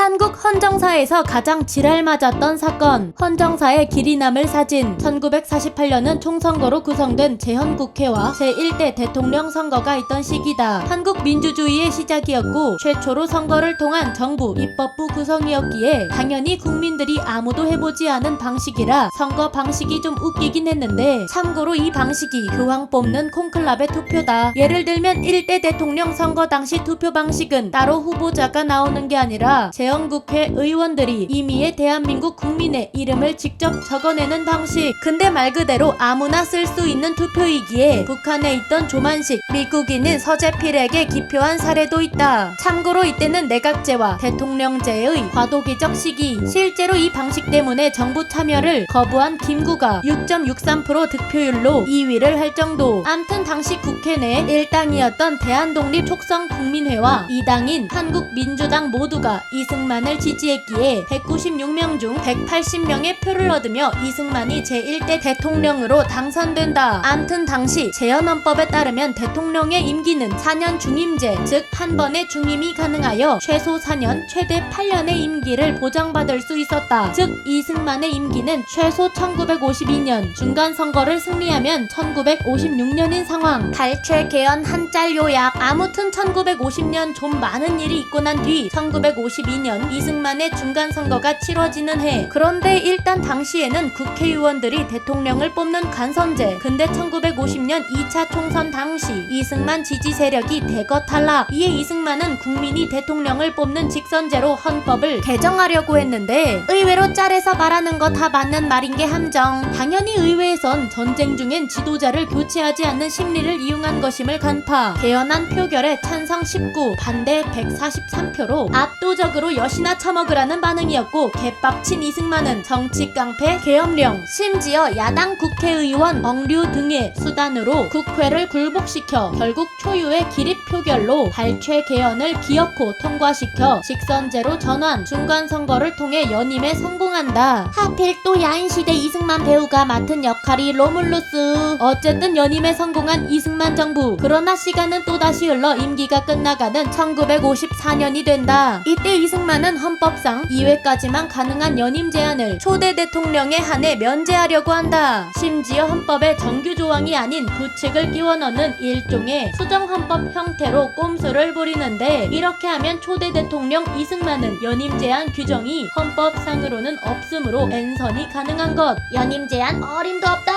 한국 헌정사에서 가장 지랄 맞았던 사건, 헌정사의 길이 남을 사진. 1948년은 총선거로 구성된 재헌국회와 제1대 대통령 선거가 있던 시기다. 한국 민주주의의 시작이었고 최초로 선거를 통한 정부 입법부 구성이었기에 당연히 국민들이 아무도 해보지 않은 방식이라 선거 방식이 좀 웃기긴 했는데, 참고로 이 방식이 교황 뽑는 콘클라베 투표다. 예를 들면 1대 대통령 선거 당시 투표 방식은 따로 후보자가 나오는 게 아니라 재헌국회 의원들이 임의의 대한민국 국민의 이름을 직접 적어내는 방식. 근데 말 그대로 아무나 쓸 수 있는 투표이기에 북한에 있던 조만식 미국인인 서재필에게 기표한 사례도 있다. 참고로 이때는 내각제와 대통령제의 과도기적 시기. 실제로 이 방식 때문에 정부 참여를 거부한 김구가 6.63% 득표율로 2위를 할 정도. 암튼 당시 국회 내 1당이었던 대한독립촉성국민회와 2당인 한국민주당 모두가 이승만을 지지했기에 196명 중 180명의 표를 얻으며 이승만이 제1대 대통령으로 당선된다. 암튼 당시 재헌헌법에 따르면 대통령의 임기는 4년 중임제, 즉 한 번의 중임이 가능하여 최소 4년, 최대 8년의 임기를 보장받을 수 있었다. 즉 이승만의 임기는 최소 1952년, 중간선거를 승리하면 1956년인 상황. 발췌 개헌 한짤 요약. 아무튼 1950년 좀 많은 일이 있고 난 뒤 1952년 이승만의 중간선거가 치러지는 해. 그런데 일단 당시에는 국회의원들이 대통령을 뽑는 간선제. 근데 1950년 2차 총선 당시 이승만 지지 세력이 대거 탈락. 이에 이승만은 국민이 대통령을 뽑는 직선제로 헌법을 개정하려고 했는데, 의외로 짤에서 말하는 거 다 맞는 말인 게 함정. 당연히 의회에선 전쟁 중엔 지도자를 교체하지 않는 심리를 이용한 것임을 간파. 개헌안 표결에 찬성 19, 반대 143표로 압도적으로 여시나 처먹으라는 반응이었고, 개빡친 이승만은 정치 깡패, 계엄령, 심지어 야당 국회의원 억류 등의 수단으로 국회를 굴복시켜 결국 초유의 기립 표결로 발췌 개헌을 기어코 통과시켜 직선제로 전환, 중간선거를 통해 연임에 성공한다. 하필 또 야인시대 이승만 배우가 맡은 역할이 로물루스. 어쨌든 연임에 성공한 이승만 정부. 그러나 시간은 또다시 흘러 임기가 끝나가는 1954년이 된다. 이때 이승만은 헌법상 2회까지만 가능한 연임 제한을 초대 대통령에 한해 면제하려고 한다. 심지어 헌법에 정규 조항이 아닌 부칙을 끼워 넣는 일종의 수정헌법 형태로 꼼수를 부리는데, 이렇게 하면 초대 대통령 이승만은 연임 제한 규정이 헌법상으로는 없으므로 N선이 가능한 것. 연임 제한 어림도 없다.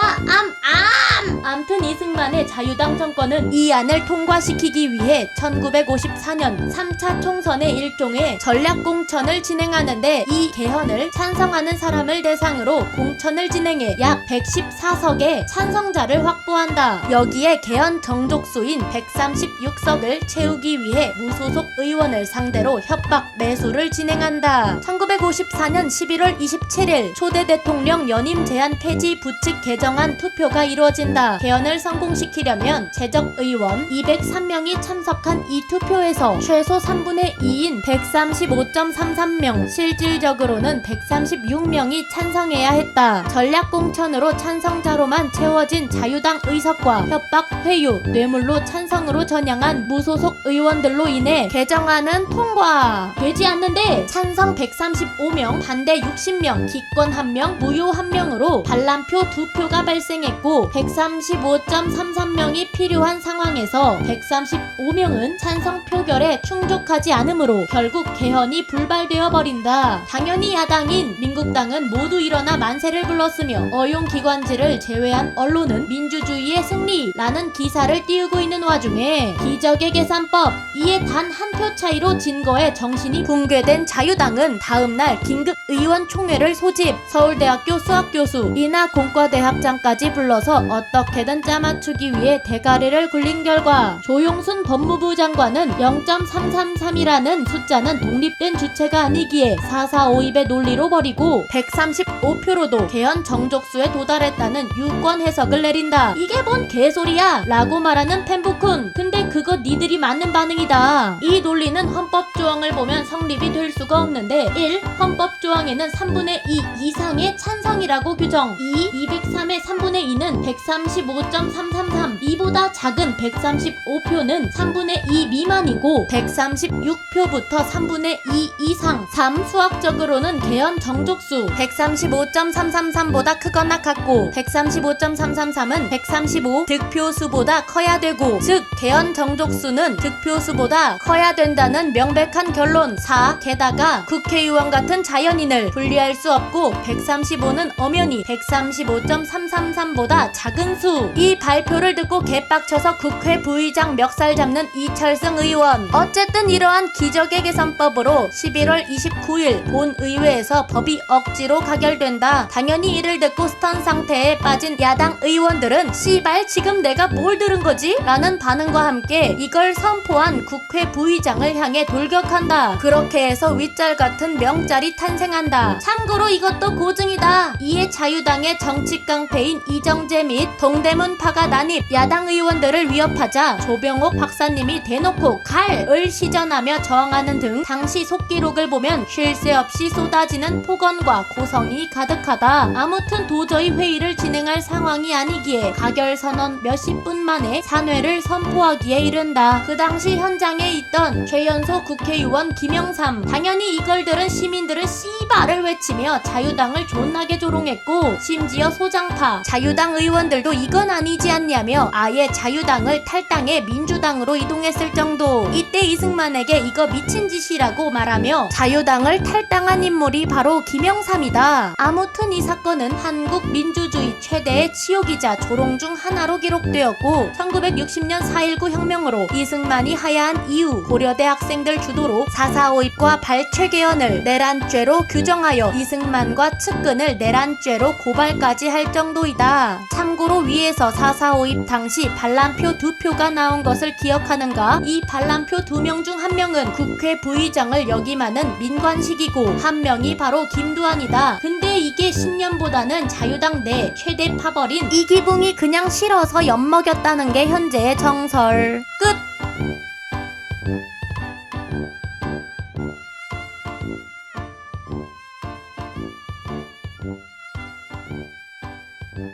암튼 이승만의 자유당 정권은 이 안을 통과시키기 위해 1954년 3차 총선의 일종의 전략공천을 진행하는데, 이 개헌을 찬성하는 사람을 대상으로 공천을 진행해 약 114석의 찬성자를 확보한다. 여기에 개헌 정족수인 136석을 채우기 위해 무소속 의원을 상대로 협박 매수를 진행한다. 1954년 11월 27일 초대 대통령 연임 제한 폐지 부칙 개정안 투표가 이루어진다. 개헌을 성공시키려면 재적 의원 203명이 참석한 이 투표에서 최소 3분의 2인 135.33명, 실질적으로는 136명이 찬성해야 했다. 전략공천으로 찬성자로만 채워진 자유당 의석과 협박, 회유, 뇌물로 찬성으로 전향한 무소속 의원들로 인해 개정안은 통과되지 않는데, 찬성 135명, 반대 60명, 기권 1명, 무효 1명으로 반란표 2표가 발생했고, 135.33명이 필요한 상황에서 135명은 찬성 표결에 충족하지 않으므로 결국 개헌이 불발되어 버린다. 당연히 야당인 민국당은 모두 일어나 만세를 불렀으며, 어용기관지를 제외한 언론은 민주주의의 승리라는 기사를 띄우고 있는 와중에 기적의 계산법, 이에 단 한 표 차이로 진 거에 정신이 붕괴된 자유당은 다음날 긴급 의원총회를 소집. 서울대학교 수학교수, 인하공과대학장까지 불러서 어떻게든 짜맞추기 위해 대가리를 굴린 결과, 조용순 법무부 장관은 0.333이라는 숫자는 독립된 주체가 아니기에 4452의 논리로 버리고 135표로도 개헌 정족수에 도달했다는 유권 해석을 내린다. 이게 뭔 개소리야 라고 말하는 펜부쿤. 근데 그거 니들이 맞는 반응이다. 이 논리는 헌법조항을 보면 성립이 될 수가 없는데, 1. 헌법조항에는 3분의 2 이상의 찬성이라고 규정. 2. 203의 3분의 2는 135.333, 이보다 작은 135표는 3분의 2 미만이고 136표부터 3분의 2 이상. 4. 3. 수학적으로는 개헌 정족수 135.333보다 크거나 같고 135.333은 135 득표수보다 커야 되고, 즉 개헌 정족수는 득표수보다 커야 된다는 명백한 결론. 4. 게다가 국회의원 같은 자연인을 분리할 수 없고 135는 엄연히 135.333보다 작은 수. 이 발표를 듣고 개빡쳐서 국회 부의장 멱살 잡는 이철승 의원. 어쨌든 이러한 기적의 개선법으로 11월 29일 본의회에서 법이 억지로 가결된다. 당연히 이를 듣고 스턴 상태에 빠진 야당 의원들은 씨발 지금 내가 뭘 들은 거지? 라는 반응과 함께 이걸 선포한 국회 부의장을 향해 돌격한다. 그렇게 해서 윗짤 같은 명짤이 탄생한다. 참고로 이것도 고증이다. 이에 자유당의 정치 깡패인 이정재 및 동대문파가 난입, 야당 의원들을 위협하자 조병옥 박사님이 대놓고 칼을 시전하며 저항하는 등 당시 속기록을 보면 쉴 새 없이 쏟아지는 폭언과 고성이 가득하다. 아무튼 도저히 회의를 진행할 상황이 아니기에 가결선언 몇십 분 만에 산회를 선포하기에 이른다. 그 당시 현장에 있던 최연소 국회의원 김영삼. 당연히 이걸 들은 시민들은 씨발을 외치며 자유당을 존나게 조롱했고, 심지어 소장파 자유당 의원들도 이건 아니지 않냐며 아예 자유당을 탈당해 민주당으로 이동했을 정도. 이때 이승만에게 이거 미친 짓이라고 말하며 자유당을 탈당한 인물이 바로 김영삼이다. 아무튼 이 사건은 한국 민주주의 최대의 치욕이자 조롱 중 하나로 기록되었고, 1960년 4.19 혁명으로 이승만이 하야한 이후 고려대 학생들 주도로 4.4.5입과 발췌개헌을 내란죄로 규정하여 이승만과 측근을 내란죄로 고발까지 할 정도이다. 참고로 위에서 4.4.5입 당시 반란표 2표가 나온 것을 기억하는가? 이 반란표 2명 중 1명은 국회 부의장을 역임하는 민관식이고 1명이 바로 김두한이다. 근데 이게 신년보다는 자유당 내 최대 파벌인 이기붕이 그냥 싫어서 엿먹였다는 게 현재의 정설. 끝!